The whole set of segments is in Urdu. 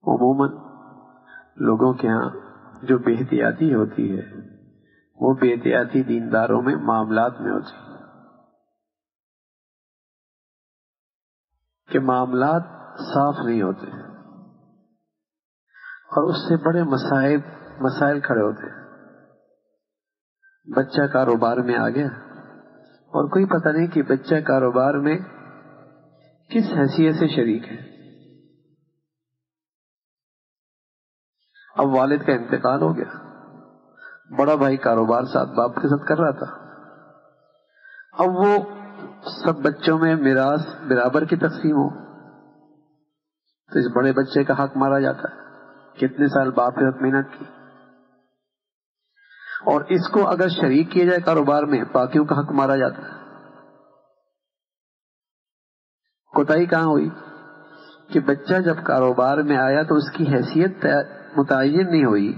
عموماً لوگوں کے ہاں جو بے احتیاطی ہوتی ہے وہ بے احتیاطی دینداروں میں معاملات میں ہوتی ہے کہ معاملات صاف نہیں ہوتے اور اس سے بڑے مسائل کھڑے ہوتے ہیں. بچہ کاروبار میں آ گیا اور کوئی پتہ نہیں کہ بچہ کاروبار میں کس حیثیت سے شریک ہے. اب والد کا انتقال ہو گیا، بڑا بھائی کاروبار ساتھ باپ کے ساتھ کر رہا تھا. اب وہ سب بچوں میں میراث برابر کی تقسیم ہو تو اس بڑے بچے کا حق مارا جاتا ہے. کتنے سال باپ کے ساتھ محنت کی، اور اس کو اگر شریک کیا جائے کاروبار میں باقیوں کا حق مارا جاتا ہے. کوتاہی کہاں ہوئی کہ بچہ جب کاروبار میں آیا تو اس کی حیثیت متعین نہیں ہوئی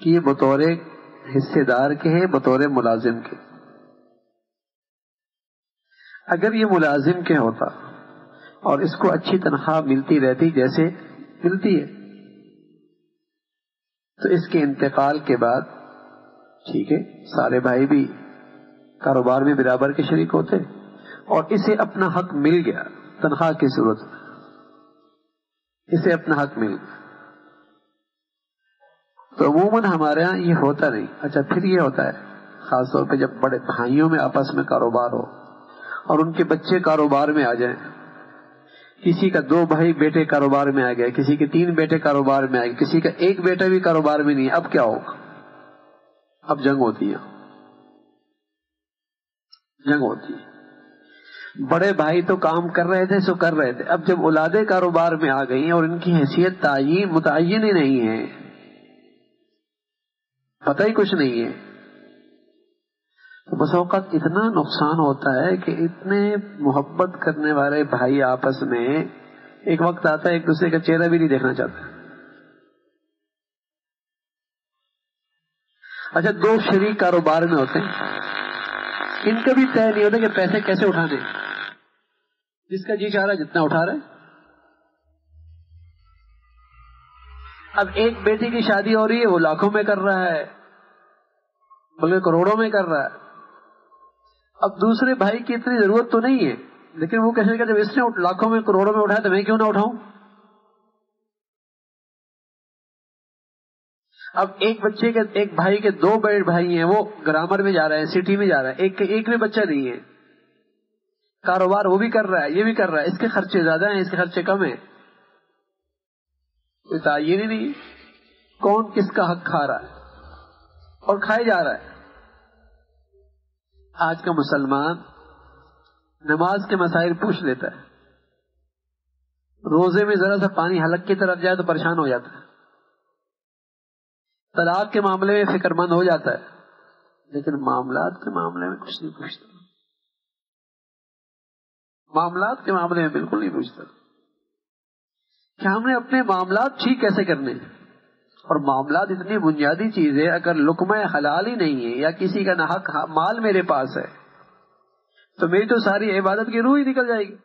کہ یہ بطور حصے دار کے ہے بطور ملازم کے. اگر یہ ملازم کے ہوتا اور اس کو اچھی تنخواہ ملتی رہتی جیسے ملتی ہے تو اس کے انتقال کے بعد ٹھیک ہے سارے بھائی بھی کاروبار میں برابر کے شریک ہوتے اور اسے اپنا حق مل گیا تنخواہ کی صورت میں، اسے اپنا حق مل گیا. تو عموماً ہمارے ہاں یہ ہوتا نہیں. اچھا پھر یہ ہوتا ہے خاص طور پہ جب بڑے بھائیوں میں آپس میں کاروبار ہو اور ان کے بچے کاروبار میں آ جائیں. کسی کا 2 بھائی بیٹے کاروبار میں آ گئے، کسی کے 3 بیٹے کاروبار میں آ گئے، کسی کا 1 بیٹا بھی کاروبار میں نہیں. اب کیا ہوگا؟ اب جنگ ہوتی ہے، جنگ ہوتی ہے. بڑے بھائی تو کام کر رہے تھے سو کر رہے تھے، اب جب اولادیں کاروبار میں آ گئی اور ان کی حیثیت متعین ہی نہیں ہے، پتہ ہی کچھ نہیں ہے، تو بس اوقات اتنا نقصان ہوتا ہے کہ اتنے محبت کرنے والے بھائی آپس میں ایک وقت آتا ہے ایک دوسرے کا چہرہ بھی نہیں دیکھنا چاہتے. اچھا 2 شریک کاروبار میں ہوتے ہیں، ان کا بھی طے نہیں ہوتا کہ پیسے کیسے اٹھانے، جس کا جی چاہ رہا ہے جتنا اٹھا رہا ہے. اب ایک بیٹی کی شادی ہو رہی ہے وہ لاکھوں میں کر رہا ہے بلکہ کروڑوں میں کر رہا ہے. اب دوسرے بھائی کی اتنی ضرورت تو نہیں ہے لیکن وہ کہنے کا جب اس نے لاکھوں میں کروڑوں میں اٹھایا تو میں کیوں نہ اٹھاؤں. اب ایک بھائی کے 2 بڑے بھائی ہیں، وہ گرامر میں جا رہے ہیں، سٹی میں جا رہا ہے، ایک میں بچہ نہیں ہے، کاروبار وہ بھی کر رہا ہے یہ بھی کر رہا ہے، اس کے خرچے زیادہ ہیں اس کے خرچے کم ہیں. کوئی تعین ہی نہیں کون کس کا حق کھا رہا ہے اور کھائے جا رہا ہے. آج کا مسلمان نماز کے مسائل پوچھ لیتا ہے، روزے میں ذرا سا پانی حلق کی طرف جائے تو پریشان ہو جاتا ہے، طلاق کے معاملے میں فکر مند ہو جاتا ہے، لیکن معاملات کے معاملے میں کچھ نہیں پوچھتا. معاملات کے معاملے میں بالکل نہیں پوچھتا کہ ہم نے اپنے معاملات ٹھیک کیسے کرنے ہیں. اور معاملات اتنی بنیادی چیز ہے، اگر لقمہ حلال ہی نہیں ہے یا کسی کا ناحق مال میرے پاس ہے تو میری تو ساری عبادت کی روح ہی نکل جائے گی.